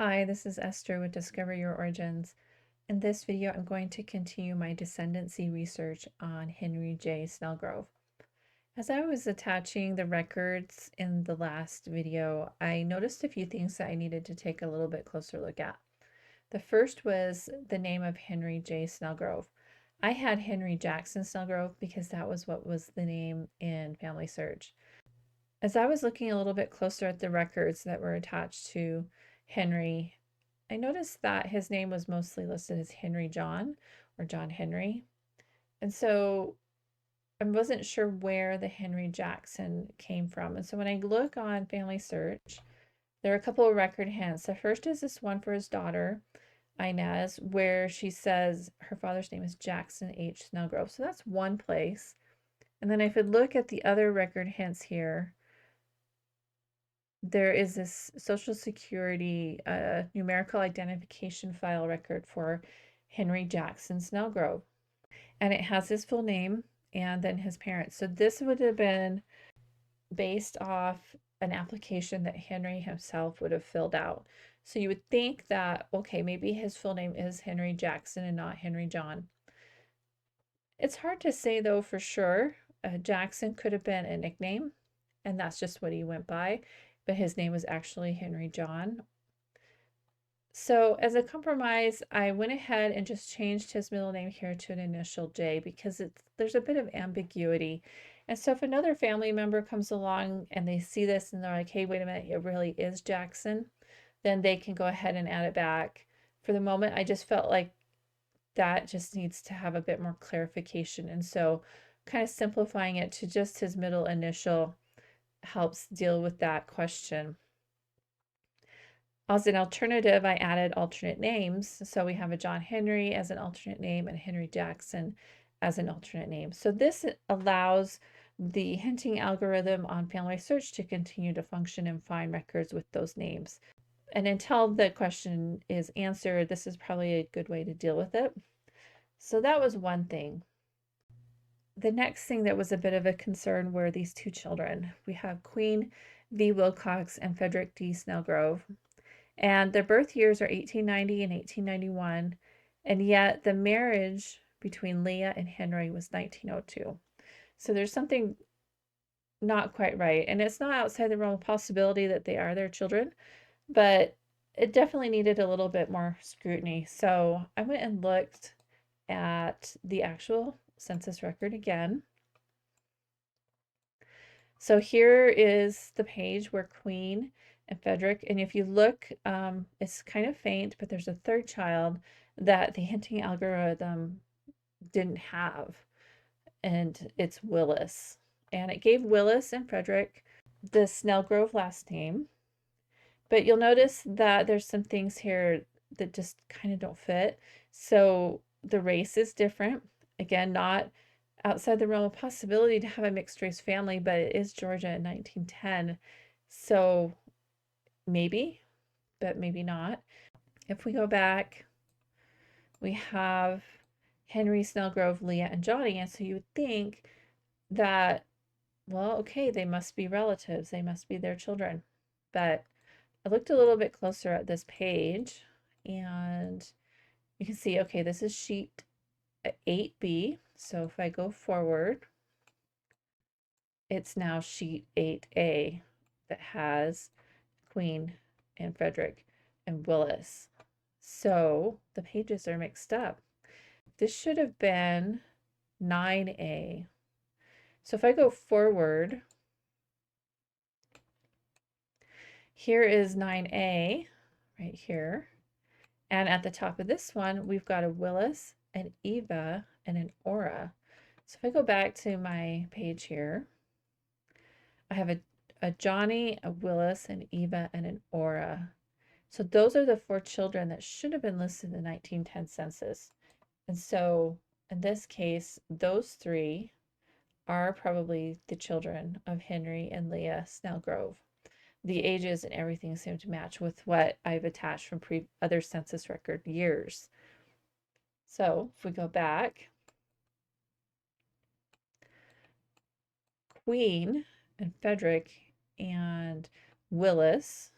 Hi, this is Esther with Discover Your Origins. In this video, I'm going to continue my Descendancy research on Henry J. Snellgrove. As I was attaching the records in the last video, I noticed a few things that I needed to take a little bit closer look at. The first was the name of Henry J. Snellgrove. I had Henry Jackson Snellgrove because that was what was the name in Family Search. As I was looking a little bit closer at the records that were attached to Henry, I noticed that his name was mostly listed as Henry John or John Henry. And so I wasn't sure where the Henry Jackson came from. And so when I look on Family Search, there are a couple of record hints. The first is this one for his daughter, Inez, where she says her father's name is Jackson H. Snellgrove. So that's one place. And then if I look at the other record hints here, there is this Social Security numerical identification file record for Henry Jackson Snellgrove. And it has his full name and then his parents. So this would have been based off an application that Henry himself would have filled out. So you would think that, okay, maybe his full name is Henry Jackson and not Henry John. It's hard to say though for sure. Jackson could have been a nickname, and that's just what he went by, but his name was actually Henry John. So as a compromise, I went ahead and just changed his middle name here to an initial J because there's a bit of ambiguity. And so if another family member comes along and they see this and they're like, hey, wait a minute, it really is Jackson, then they can go ahead and add it back. For the moment, I just felt like that just needs to have a bit more clarification. And so kind of simplifying it to just his middle initial helps deal with that question. As an alternative, I added alternate names. So we have a John Henry as an alternate name and Henry Jackson as an alternate name. So this allows the hinting algorithm on Family Search to continue to function and find records with those names. And until the question is answered, this is probably a good way to deal with it. So that was one thing. The next thing that was a bit of a concern were these two children. We have Queen V. Wilcox and Frederick D. Snellgrove, and their birth years are 1890 and 1891, and yet the marriage between Leah and Henry was 1902. So there's something not quite right, and it's not outside the realm of possibility that they are their children, but it definitely needed a little bit more scrutiny. So I went and looked at the actual census record again. So here is the page where Queen and Frederick, and if you look, it's kind of faint, but there's a third child that the hinting algorithm didn't have, and it's Willis. And it gave Willis and Frederick the Snellgrove last name, but you'll notice that there's some things here that just kind of don't fit. So the race is different. Again, not outside the realm of possibility to have a mixed race family, but it is Georgia in 1910. So maybe, but maybe not. If we go back, we have Henry, Snellgrove, Leah, and Johnny. And so you would think that, well, okay, they must be relatives. They must be their children. But I looked a little bit closer at this page and you can see, okay, this is sheet 8B. So if I go forward, it's now sheet 8A that has Queen and Frederick and Willis. So the pages are mixed up. This should have been 9A. So if I go forward, here is 9A right here. And at the top of this one, we've got a Willis, an Eva, and an Aura. So if I go back to my page here, I have a Johnny, a Willis, an Eva, and an Aura. So those are the 4 children that should have been listed in the 1910 census. And so in this case, those 3 are probably the children of Henry and Leah Snellgrove. The ages and everything seem to match with what I've attached from other census record years. So if we go back, Queen and Frederick and Willis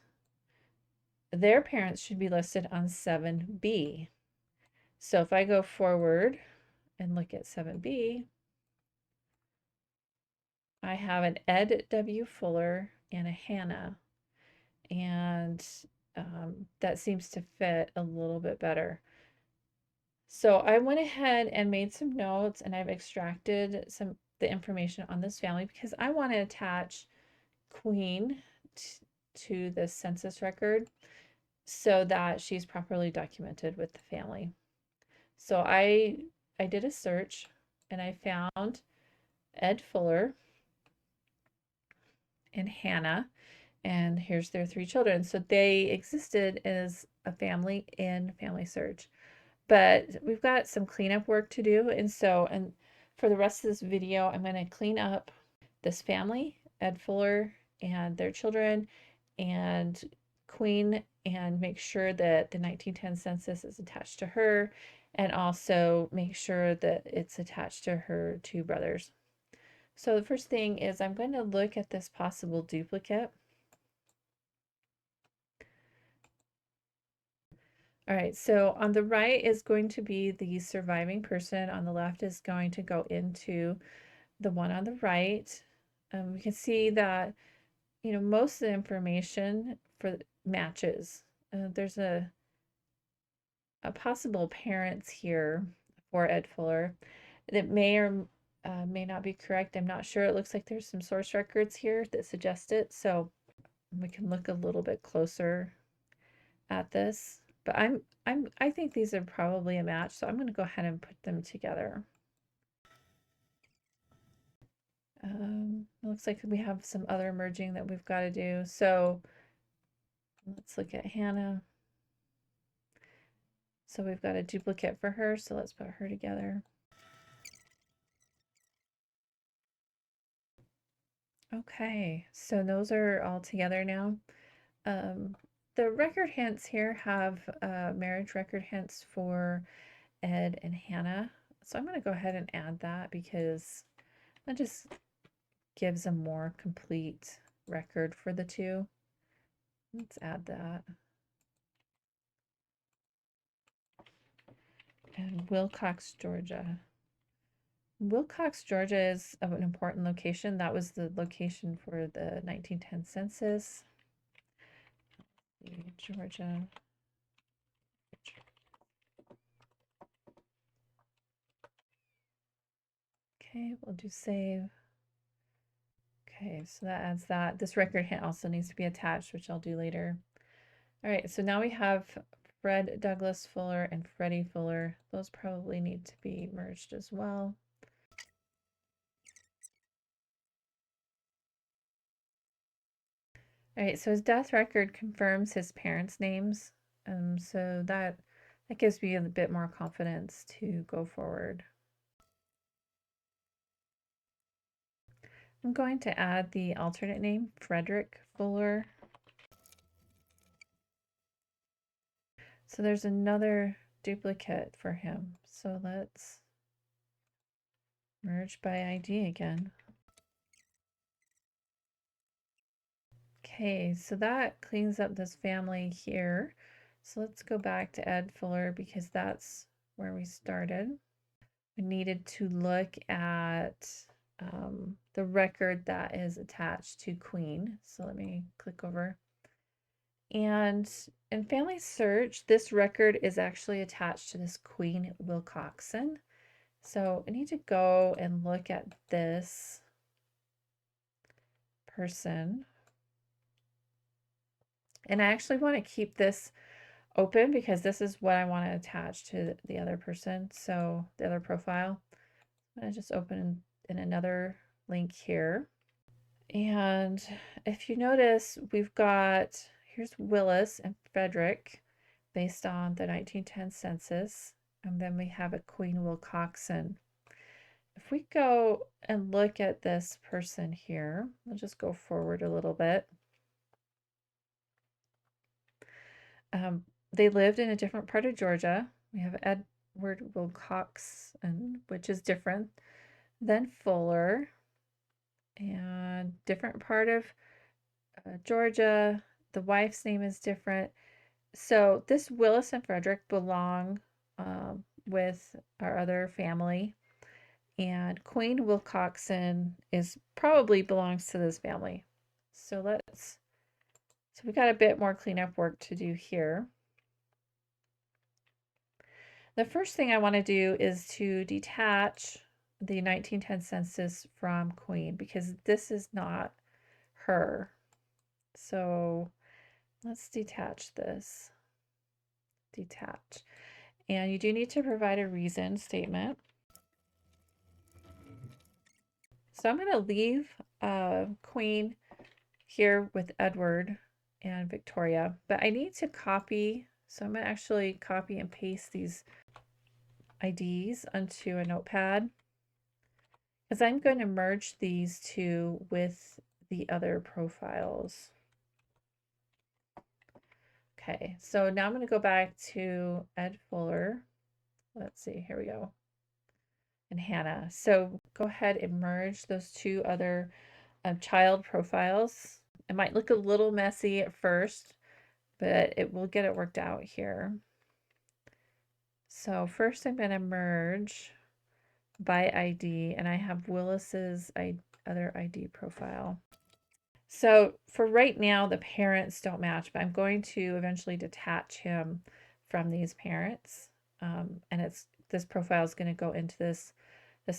their parents should be listed on 7B. So if I go forward and look at 7B, I have an Ed W. Fuller and a Hannah, and that seems to fit a little bit better. So I went ahead and made some notes, and I've extracted the information on this family because I want to attach Queen to the census record so that she's properly documented with the family. So I did a search and I found Ed Fuller and Hannah, and here's their 3 children. So they existed as a family in Family Search. But we've got some cleanup work to do, and for the rest of this video, I'm going to clean up this family, Ed Fuller and their children, and Queen, and make sure that the 1910 census is attached to her, and also make sure that it's attached to her 2 brothers. So the first thing is I'm going to look at this possible duplicate. All right, so on the right is going to be the surviving person. On the left is going to go into the one on the right. We can see that, most of the information for matches. There's a possible parents here for Ed Fuller that may or may not be correct. I'm not sure. It looks like there's some source records here that suggest it. So we can look a little bit closer at this. But I think these are probably a match, so I'm going to go ahead and put them together. It looks like we have some other merging that we've got to do. So let's look at Hannah. So we've got a duplicate for her, so let's put her together. Okay, so those are all together now. The record hints here have marriage record hints for Ed and Hannah. So I'm going to go ahead and add that because that just gives a more complete record for the 2. Let's add that. And Wilcox, Georgia. Wilcox, Georgia is an important location. That was the location for the 1910 census. Georgia. Okay, we'll do save. Okay, so that adds that. This record hint also needs to be attached, which I'll do later. All right, so now we have Fred Douglas Fuller and Freddie Fuller. Those probably need to be merged as well. All right, so his death record confirms his parents' names. So that gives me a bit more confidence to go forward. I'm going to add the alternate name, Frederick Fuller. So there's another duplicate for him. So let's merge by ID again. Okay, so that cleans up this family here. So let's go back to Ed Fuller because that's where we started. We needed to look at the record that is attached to Queen. So let me click over. And in Family Search, this record is actually attached to this Queen Wilcoxon. So I need to go and look at this person. And I actually want to keep this open because this is what I want to attach to the other person. So the other profile. I'm going to just open in another link here. And if you notice, we've got, here's Willis and Frederick based on the 1910 census. And then we have a Queen Wilcoxon. If we go and look at this person here, we'll just go forward a little bit. They lived in a different part of Georgia. We have Edward Wilcox, which is different than Fuller, and different part of Georgia. The wife's name is different. So this Willis and Frederick belong with our other family, and Queen Wilcoxon is probably belongs to this family. So we got a bit more cleanup work to do here. The first thing I want to do is to detach the 1910 census from Queen because this is not her. So let's detach this. Detach. And you do need to provide a reason statement. So I'm going to leave Queen here with Edward and Victoria, but I need to copy. So I'm going to actually copy and paste these IDs onto a notepad because I'm going to merge these two with the other profiles. Okay, so now I'm going to go back to Ed Fuller. Let's see, here we go. And Hannah. So go ahead and merge those two other child profiles. It might look a little messy at first, but it will get it worked out here. So first I'm going to merge by ID, and I have Willis's other ID profile. So for right now, the parents don't match, but I'm going to eventually detach him from these parents. And this profile is going to go into this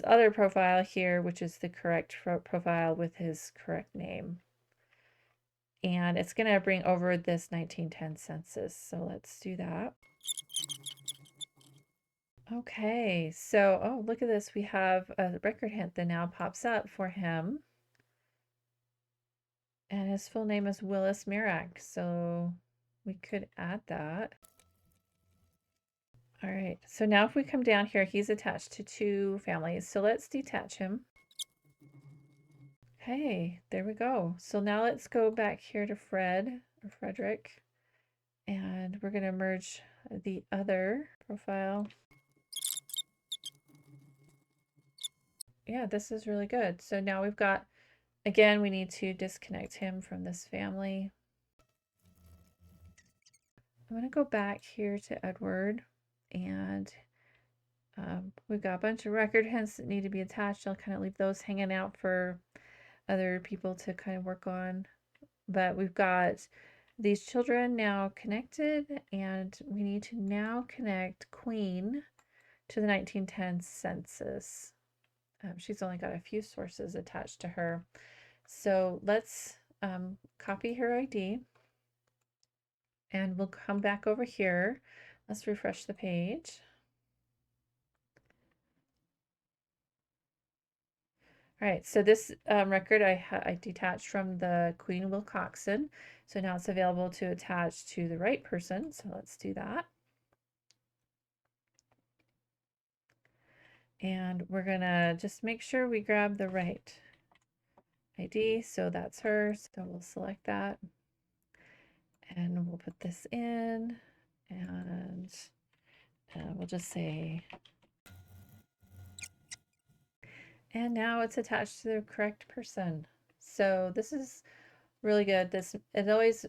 other profile here, which is the correct profile with his correct name. And it's going to bring over this 1910 census. So let's do that. Okay, so, oh, look at this. We have a record hint that now pops up for him. And his full name is Willis Mirak. So we could add that. All right, so now if we come down here, he's attached to two families. So let's detach him. Okay, there we go. So now let's go back here to Frederick, and we're going to merge the other profile. Yeah, this is really good. So now we've got, again, we need to disconnect him from this family. I'm going to go back here to Edward, and we've got a bunch of record hints that need to be attached. I'll kind of leave those hanging out for other people to kind of work on. But we've got these children now connected, and we need to now connect Queen to the 1910 census. She's only got a few sources attached to her. So let's copy her ID, and we'll come back over here. Let's refresh the page. All right, so this record I detached from the Queen Wilcoxon. So now it's available to attach to the right person. So let's do that. And we're gonna just make sure we grab the right ID. So that's her. So we'll select that. And we'll put this in. And we'll just say, and now it's attached to the correct person. So this is really good. It always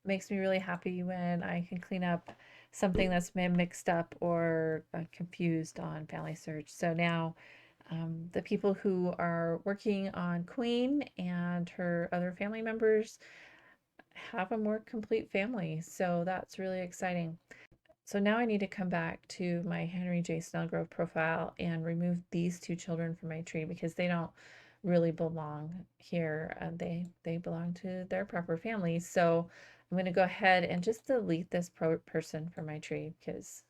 makes me really happy when I can clean up something that's been mixed up or confused on Family Search. So now the people who are working on Queen and her other family members have a more complete family. So that's really exciting. So now I need to come back to my Henry J. Snellgrove profile and remove these two children from my tree because they don't really belong here. They belong to their proper families. So I'm going to go ahead and just delete this person from my tree because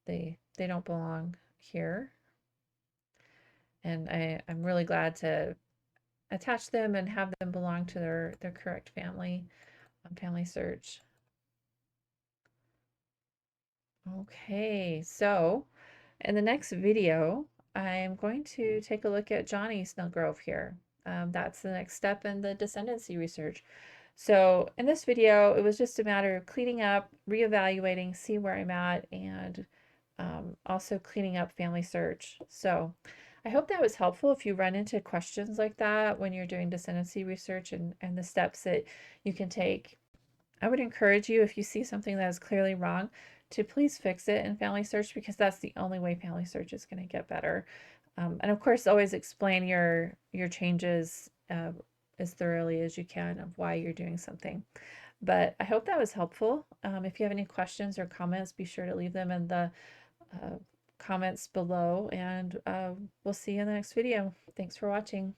they don't belong here. And I'm really glad to attach them and have them belong to their correct family on Family Search. Okay, so in the next video, I'm going to take a look at Johnny Snellgrove here. That's the next step in the Descendancy research. So in this video, it was just a matter of cleaning up, reevaluating, see where I'm at, and also cleaning up Family Search. So I hope that was helpful if you run into questions like that when you're doing Descendancy research and the steps that you can take I would encourage you, if you see something that is clearly wrong, to please fix it in Family Search, because that's the only way Family Search is going to get better. And of course, always explain your changes as thoroughly as you can of why you're doing something. But I hope that was helpful. If you have any questions or comments, be sure to leave them in the comments below, and we'll see you in the next video. Thanks for watching.